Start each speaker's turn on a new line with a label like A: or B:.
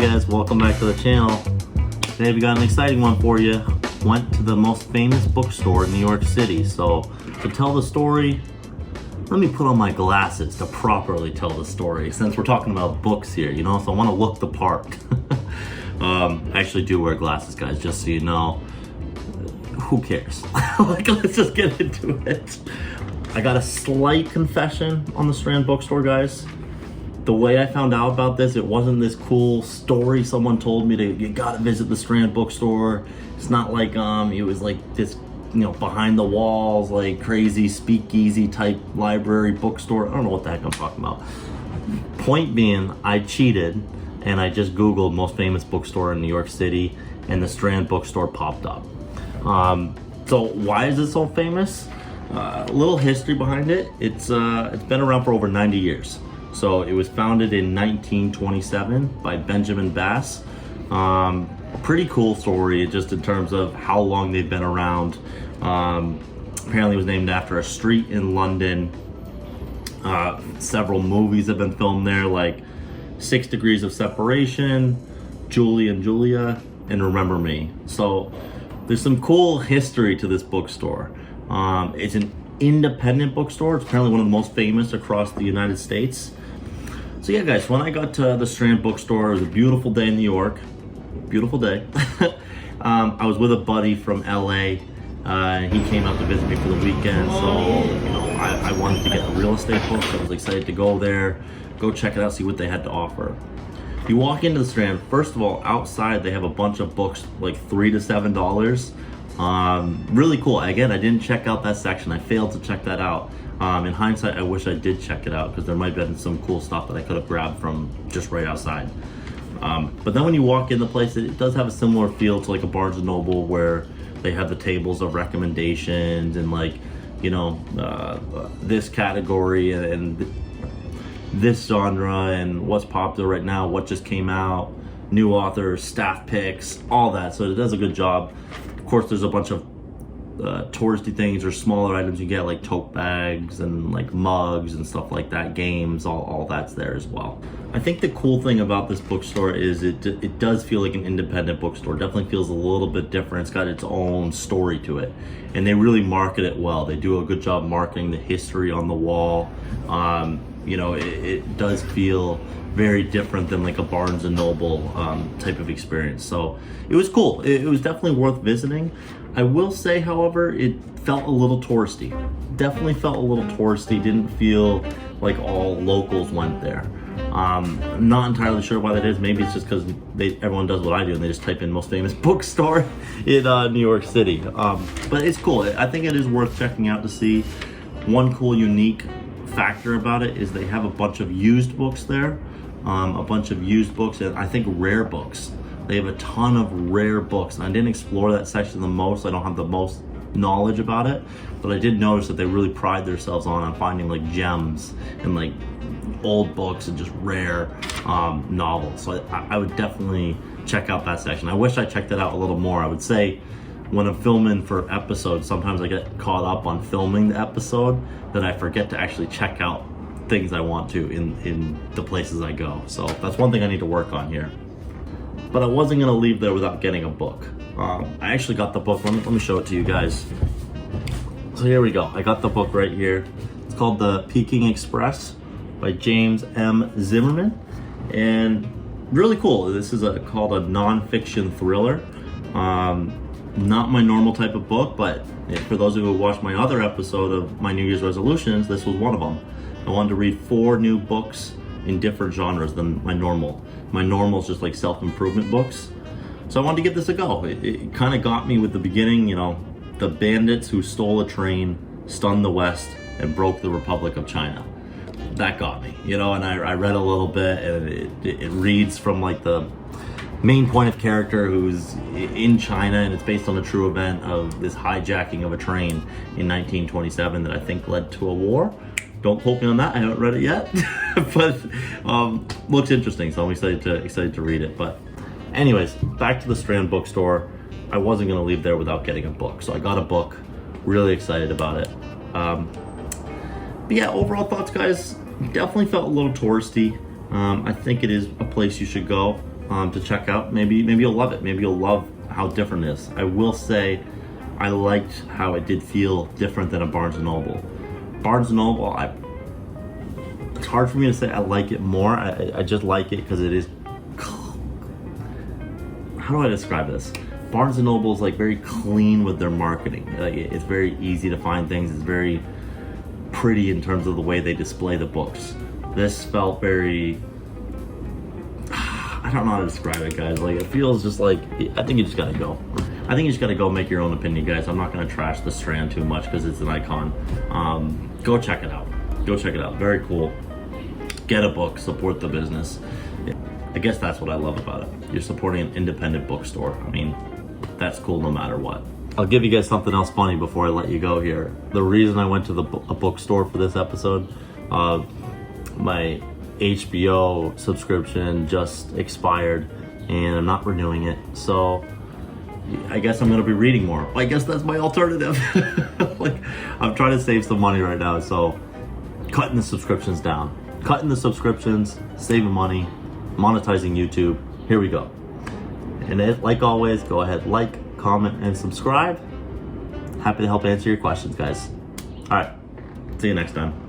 A: guys, welcome back to the channel. Today we got an exciting one for you. Went to the most famous bookstore in New York City. So to tell the story, let me put on my glasses to properly tell the story, since we're talking about books here, you know, so I want to look the part. I actually do wear glasses, guys, just so you know. Who cares? Like, let's just get into it. I got a slight confession on the Strand Bookstore, guys. The way I found out about this, it wasn't this cool story someone told me you gotta visit the Strand Bookstore. It's not like it was like this, you know, behind the walls, like crazy speakeasy type library bookstore. I don't know what the heck I'm talking about. Point being, I cheated and I just Googled most famous bookstore in New York City, and the Strand Bookstore popped up. So why is it so famous? A little history behind it. It's been around for over 90 years. So it was founded in 1927 by Benjamin Bass. Pretty cool story just in terms of how long they've been around. Apparently it was named after a street in London. Several movies have been filmed there, like 6 Degrees of Separation, Julie and Julia, and Remember Me. So there's some cool history to this bookstore. It's an independent bookstore. It's apparently one of the most famous across the United States. So yeah, guys, when I got to the Strand Bookstore, it was a beautiful day in New York. Beautiful day. I was with a buddy from LA. He came out to visit me for the weekend, so you know, I wanted to get a real estate book. So I was excited to go there, go check it out, see what they had to offer. You walk into the Strand, first of all, outside they have a bunch of books, like $3 to $7. Really cool. Again, I didn't check out that section. I failed to check that out. In hindsight, I wish I did check it out, because there might have been some cool stuff that I could have grabbed from just right outside. But then when you walk in the place, it does have a similar feel to like a Barnes & Noble, where they have the tables of recommendations and, like, you know, this category and this genre and what's popular right now, what just came out, new authors, staff picks, all that. So it does a good job. Of course, there's a bunch of touristy things or smaller items you get, like tote bags and like mugs and stuff like that, games, all that's there as well. I think the cool thing about this bookstore is it does feel like an independent bookstore. Definitely feels a little bit different. It's got its own story to it, and they really market it well. They do a good job marketing the history on the wall. You know, it does feel very different than like a Barnes & Noble type of experience. So it was cool. It was definitely worth visiting. I will say, however, it felt a little touristy. Definitely felt a little touristy. Didn't feel like all locals went there. I'm not entirely sure why that is. Maybe it's just because everyone does what I do and they just type in most famous bookstore in New York City. But it's cool. I think it is worth checking out to see. One cool, unique factor about it is they have a bunch of used books there. A bunch of used books, and I think rare books. They have a ton of rare books, and I didn't explore that section the most. I don't have the most knowledge about it, but I did notice that they really pride themselves on finding like gems and like old books and just rare novels. So I would definitely check out that section. I wish I checked it out a little more. I would say when I'm filming for episodes, sometimes I get caught up on filming the episode that I forget to actually check out things I want to in the places I go. So that's one thing I need to work on here. But I wasn't gonna leave there without getting a book. I actually got the book. Let me show it to you guys. So here we go. I got the book right here. It's called The Peking Express by James M. Zimmerman, and really cool. This is called a non-fiction thriller. Not my normal type of book, but for those of you who watched my other episode of my New Year's resolutions, this was one of them. I wanted to read 4 new books in different genres than my normal. My normal is just like self-improvement books. So I wanted to give this a go. It kind of got me with the beginning, you know, the bandits who stole a train, stunned the West, and broke the Republic of China. That got me, you know, and I read a little bit, and it reads from like the main point of character who's in China, and it's based on a true event of this hijacking of a train in 1927 that I think led to a war. Don't quote me on that. I haven't read it yet, but looks interesting. So I'm excited to read it. But anyways, back to the Strand Bookstore. I wasn't gonna leave there without getting a book, so I got a book. Really excited about it. But yeah, overall thoughts, guys. Definitely felt a little touristy. I think it is a place you should go. to check out. Maybe you'll love it. Maybe you'll love how different it is. I will say I liked how it did feel different than a Barnes & Noble. Barnes & Noble, it's hard for me to say I like it more. I just like it because it is, how do I describe this? Barnes & Noble is like very clean with their marketing. Like it's very easy to find things. It's very pretty in terms of the way they display the books. This felt very, I don't know how to describe it, guys. Like it feels just like, I think you just gotta go. I think you just gotta go make your own opinion, guys. I'm not gonna trash the Strand too much because it's an icon. Go check it out. Go check it out. Very cool. Get a book, support the business. I guess that's what I love about it. You're supporting an independent bookstore. I mean, that's cool no matter what. I'll give you guys something else funny before I let you go here. The reason I went to a bookstore for this episode, my HBO subscription just expired and I'm not renewing it. So I guess I'm gonna be reading more. I guess that's my alternative. Like, I'm trying to save some money right now, so cutting the subscriptions down. Cutting the subscriptions, saving money, monetizing YouTube. Here we go. And like always, go ahead, like, comment, and subscribe. Happy to help answer your questions, guys. All right, see you next time.